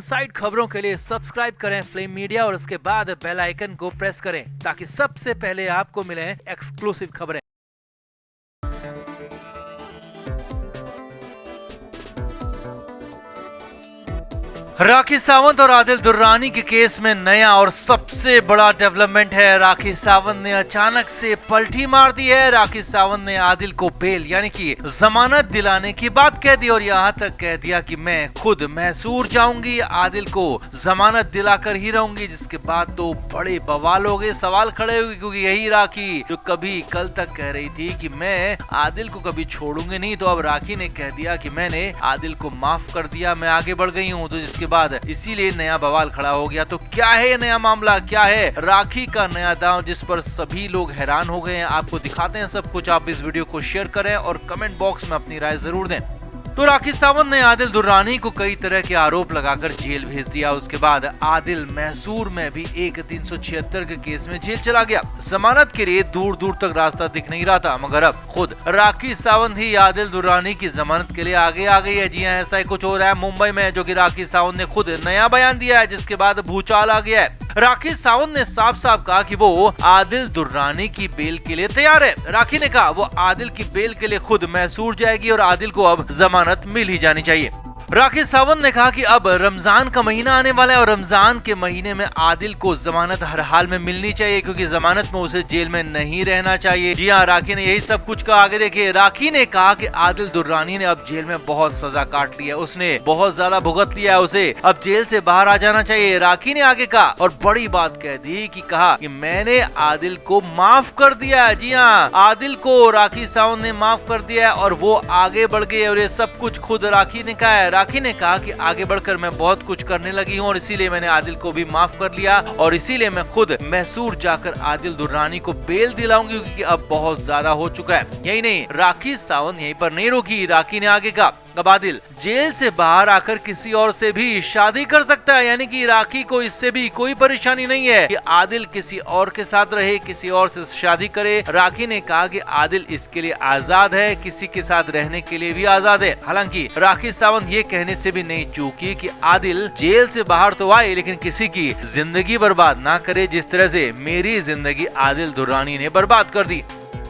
Side खबरों के लिए सब्सक्राइब करें फ्लेम मीडिया और उसके बाद बेल आइकन को प्रेस करें ताकि सबसे पहले आपको मिले एक्सक्लूसिव खबरें। राखी सावंत और आदिल दुर्रानी के केस में नया और सबसे बड़ा डेवलपमेंट है। राखी सावंत ने अचानक से पलटी मार दी है। राखी सावंत ने आदिल को बेल यानी कि जमानत दिलाने की बात कह दी और यहाँ तक कह दिया कि मैं खुद मैसूर जाऊंगी, आदिल को जमानत दिलाकर ही रहूंगी। जिसके बाद तो बड़े बवाल हो गए, सवाल खड़े हुए, क्योंकि यही राखी जो कभी कल तक कह रही थी कि मैं आदिल को कभी छोड़ूंगी नहीं, तो अब राखी ने कह दिया कि मैंने आदिल को माफ कर दिया, मैं आगे बढ़ गई हूँ। तो जिसके बाद इसीलिए नया बवाल खड़ा हो गया। तो क्या है नया मामला, क्या है राखी का नया दांव जिस पर सभी लोग हैरान हो गए हैं? आपको दिखाते हैं सब कुछ। आप इस वीडियो को शेयर करें और कमेंट बॉक्स में अपनी राय जरूर दें। तो राखी सावंत ने आदिल दुर्रानी को कई तरह के आरोप लगाकर जेल भेज दिया। उसके बाद आदिल मैसूर में भी एक 376 के केस में जेल चला गया। जमानत के लिए दूर दूर तक रास्ता दिख नहीं रहा था, मगर अब खुद राखी सावंत ही आदिल दुर्रानी की जमानत के लिए आगे आ गई है। जी हां, ऐसा ही कुछ हो रहा है मुंबई में, जो कि राखी सावंत ने खुद नया बयान दिया है, जिसके बाद भूचाल आ गया है। राखी सावंत ने साफ साफ कहा कि वो आदिल दुर्रानी की बेल के लिए तैयार है। राखी ने कहा वो आदिल की बेल के लिए खुद मैसूर जाएगी और आदिल को अब जमानत मिल ही जानी चाहिए। राखी सावंत ने कहा कि अब रमजान का महीना आने वाला है और रमजान के महीने में आदिल को जमानत हर हाल में मिलनी चाहिए, क्योंकि जमानत में उसे जेल में नहीं रहना चाहिए। जी हाँ, राखी ने यही सब कुछ कहा। आगे देखिए, राखी ने कहा कि आदिल दुर्रानी ने अब जेल में बहुत सजा काट ली है, उसने बहुत ज्यादा भुगत लिया है, उसे अब जेल से बाहर आ जाना चाहिए। राखी ने आगे कहा और बड़ी बात कह दी कि कहा कि मैंने आदिल को माफ कर दिया है। जी हाँ, आदिल को राखी सावंत ने माफ कर दिया है और वो आगे बढ़ गए और ये सब कुछ खुद राखी ने कहा है। राखी ने कहा कि आगे बढ़कर मैं बहुत कुछ करने लगी हूँ और इसीलिए मैंने आदिल को भी माफ कर लिया और इसीलिए मैं खुद मैसूर जाकर आदिल दुर्रानी को बेल दिलाऊंगी, क्योंकि अब बहुत ज्यादा हो चुका है। यही नहीं, राखी सावंत यहीं पर नहीं रुकी। राखी ने आगे कहा अब आदिल जेल से बाहर आकर किसी और से भी शादी कर सकता है, यानी कि राखी को इससे भी कोई परेशानी नहीं है कि आदिल किसी और के साथ रहे, किसी और से शादी करे। राखी ने कहा कि आदिल इसके लिए आजाद है, किसी के साथ रहने के लिए भी आजाद है। हालांकि राखी सावंत ये कहने से भी नहीं चूकी कि आदिल जेल से बाहर तो आए लेकिन किसी की जिंदगी बर्बाद ना करे, जिस तरह से मेरी जिंदगी आदिल दुर्रानी ने बर्बाद कर दी।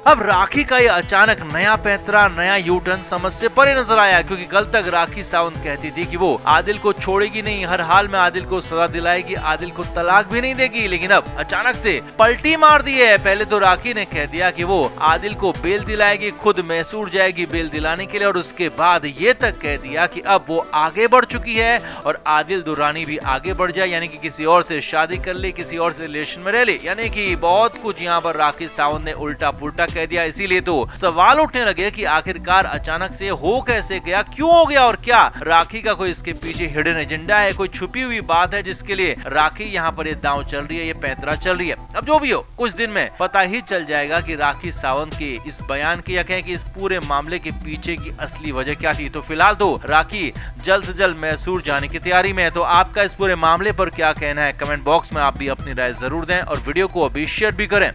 अब राखी का ये अचानक नया पैंतरा, नया यू टर्न समझ से परे नजर आया, क्योंकि कल तक राखी सावंत कहती थी कि वो आदिल को छोड़ेगी नहीं, हर हाल में आदिल को सजा दिलाएगी, आदिल को तलाक भी नहीं देगी। लेकिन अब अचानक से पलटी मार दी है। पहले तो राखी ने कह दिया कि वो आदिल को बेल दिलाएगी, खुद मैसूर जाएगी बेल दिलाने के लिए, और उसके बाद ये तक कह दिया कि अब वो आगे बढ़ चुकी है और आदिल दुर्रानी भी आगे बढ़ जाए, यानी कि किसी और से शादी कर ले, किसी और से रिलेशन में रह ले, यानी कि बहुत कुछ यहाँ पर राखी सावंत ने उल्टा पुल्टा कह दिया। इसीलिए तो सवाल उठने लगे कि आखिरकार अचानक से हो कैसे गया, क्यों हो गया, और क्या राखी का कोई इसके पीछे हिडन एजेंडा है, कोई छुपी हुई बात है जिसके लिए राखी यहाँ पर ये दांव चल रही है, ये पैंतरा चल रही है। अब जो भी हो, कुछ दिन में पता ही चल जाएगा कि राखी सावंत के इस बयान की या कहें कि इस पूरे मामले के पीछे की असली वजह क्या थी। तो फिलहाल तो राखी जल्द से जल्द मैसूर जाने की तैयारी में है। तो आपका इस पूरे मामले पर क्या कहना है, कमेंट बॉक्स में आप भी अपनी राय जरूर दें और वीडियो को अभी शेयर भी करें।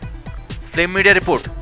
Flame media report.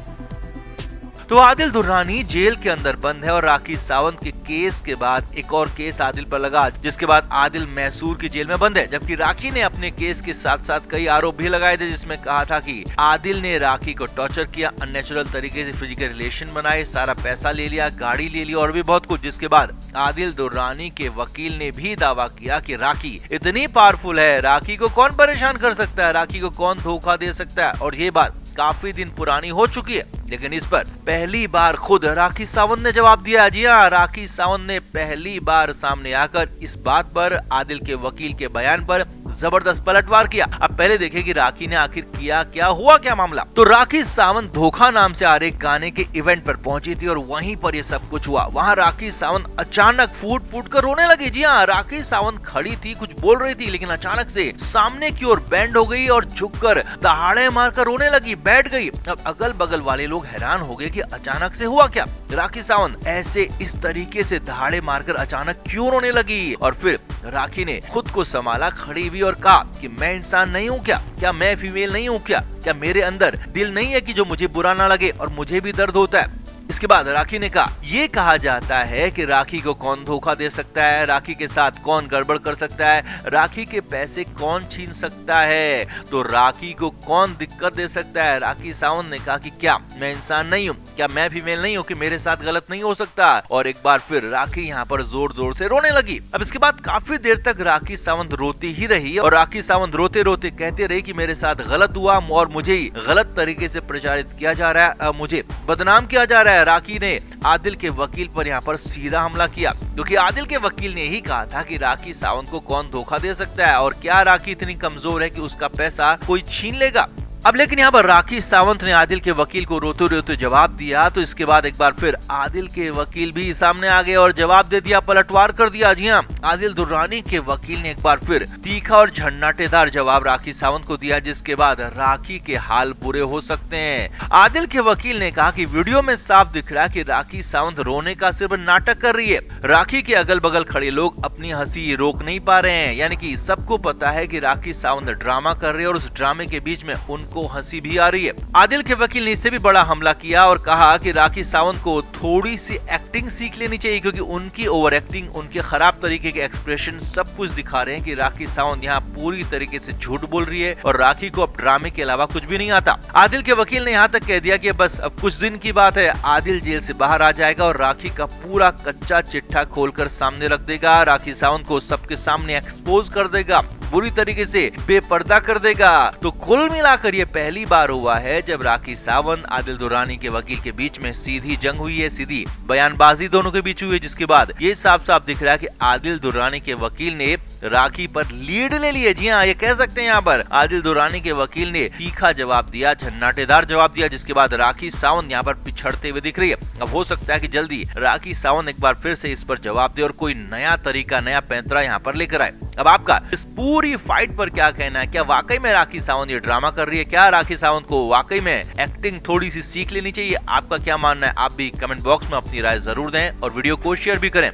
तो आदिल दुर्रानी जेल के अंदर बंद है और राखी सावंत के केस के बाद एक और केस आदिल पर लगा, जिसके बाद आदिल मैसूर की जेल में बंद है। जबकि राखी ने अपने केस के साथ साथ कई आरोप भी लगाए थे, जिसमें कहा था कि आदिल ने राखी को टॉर्चर किया, अननेचुरल तरीके से फिजिकल रिलेशन बनाए, सारा पैसा ले लिया, गाड़ी ले ली और भी बहुत कुछ। जिसके बाद आदिल दुर्रानी के वकील ने भी दावा किया कि राखी इतनी पावरफुल है, राखी को कौन परेशान कर सकता है, राखी को कौन धोखा दे सकता है। और ये बात काफी दिन पुरानी हो चुकी है, लेकिन इस पर पहली बार खुद राखी सावंत ने जवाब दिया। जी हाँ, राखी सावंत ने पहली बार सामने आकर इस बात पर आदिल के वकील के बयान पर जबरदस्त पलटवार किया। अब पहले देखिए कि राखी ने आखिर किया क्या, हुआ क्या मामला। तो राखी सावंत धोखा नाम से आ रहे गाने के इवेंट पर पहुंची थी और वहीं पर ये सब कुछ हुआ। वहां राखी सावंत अचानक फूट फूट कर रोने लगी। जी हाँ, राखी सावंत खड़ी थी, कुछ बोल रही थी, लेकिन अचानक से सामने की ओर बैंड हो गई और झुककर दहाड़े मारकर रोने लगी, बैठ गई। अब अगल बगल वाले लोग हैरान हो गए कि अचानक से हुआ क्या, राखी सावंत ऐसे इस तरीके से दहाड़े मारकर अचानक क्यों रोने लगी। और फिर राखी ने खुद को संभाला, खड़ी हुई और कहा कि मैं इंसान नहीं हूँ क्या मैं फीमेल नहीं हूँ क्या मेरे अंदर दिल नहीं है कि जो मुझे बुरा ना लगे और मुझे भी दर्द होता है। इसके बाद राखी ने कहा, ये कहा जाता है कि राखी को कौन धोखा दे सकता है, राखी के साथ कौन गड़बड़ कर सकता है, राखी के पैसे कौन छीन सकता है, तो राखी को कौन दिक्कत दे सकता है। राखी सावंत ने कहा कि क्या मैं इंसान नहीं हूँ, क्या मैं फीमेल नहीं हूँ कि मेरे साथ गलत नहीं हो सकता। और एक बार फिर राखी यहाँ पर जोर जोर से रोने लगी। अब इसके बाद काफी देर तक राखी सावंत रोती ही रही और राखी सावंत रोते रोते कहते रही कि मेरे साथ गलत हुआ और मुझे ही गलत तरीके से प्रचारित किया जा रहा है, मुझे बदनाम किया जा रहा है। राखी ने आदिल के वकील पर यहाँ पर सीधा हमला किया, क्योंकि आदिल के वकील ने यही कहा था कि राखी सावंत को कौन धोखा दे सकता है और क्या राखी इतनी कमजोर है कि उसका पैसा कोई छीन लेगा। अब लेकिन यहाँ पर राखी सावंत ने आदिल के वकील को रोते रोते जवाब दिया, तो इसके बाद एक बार फिर आदिल के वकील भी सामने आ गए और जवाब दे दिया, पलटवार कर दिया। जी हाँ, आदिल दुर्रानी के वकील ने एक बार फिर तीखा और झन्नाटेदार जवाब राखी सावंत को दिया, जिसके बाद राखी के हाल बुरे हो सकते हैं। आदिल के वकील ने कहा कि वीडियो में साफ दिख रहा है कि राखी सावंत रोने का सिर्फ नाटक कर रही है। राखी के अगल बगल खड़े लोग अपनी हंसी रोक नहीं पा रहे हैं, यानी कि सबको पता है कि राखी सावंत ड्रामा कर रही है और उस ड्रामे के बीच में उनको हंसी भी आ रही है। आदिल के वकील ने इससे भी बड़ा हमला किया और कहा कि राखी सावंत को थोड़ी सी एक्टिंग सीख लेनी चाहिए, क्योंकि उनकी ओवर एक्टिंग, उनके खराब तरीके के एक्सप्रेशन सब कुछ दिखा रहे हैं कि राखी सावंत यहाँ पूरी तरीके से झूठ बोल रही है और राखी को अब ड्रामे के अलावा कुछ भी नहीं आता। आदिल के वकील ने यहाँ तक कह दिया कि बस अब कुछ दिन की बात है, आदिल जेल से बाहर आ जाएगा और राखी का पूरा कच्चा चिट्ठा खोलकर सामने रख देगा, राखी सावंत को सबके सामने एक्सपोज कर देगा, बुरी तरीके से बेपर्दा कर देगा। तो कुल मिलाकर ये पहली बार हुआ है जब राखी सावंत आदिल दुर्रानी के वकील के बीच में सीधी जंग हुई है, सीधी बयानबाजी दोनों के बीच हुई है, जिसके बाद ये साफ साफ दिख रहा है कि आदिल दुर्रानी के वकील ने राखी पर लीड ले लिए। जी हाँ, ये कह सकते हैं यहाँ पर आदिल दुर्रानी के वकील ने तीखा जवाब दिया, झन्नाटेदार जवाब दिया, जिसके बाद राखी सावंत यहाँ पर पिछड़ते हुए दिख रही है। अब हो सकता है कि जल्दी राखी सावंत एक बार फिर से इस पर जवाब दे और कोई नया तरीका, नया पैंतरा यहाँ पर लेकर आए। अब आपका इस पूरी फाइट पर क्या कहना है? क्या वाकई में राखी सावंत ये ड्रामा कर रही है? क्या राखी सावंत को वाकई में एक्टिंग थोड़ी सी सीख लेनी चाहिए? आपका क्या मानना है? आप भी कमेंट बॉक्स में अपनी राय जरूर दें और वीडियो को शेयर भी करें।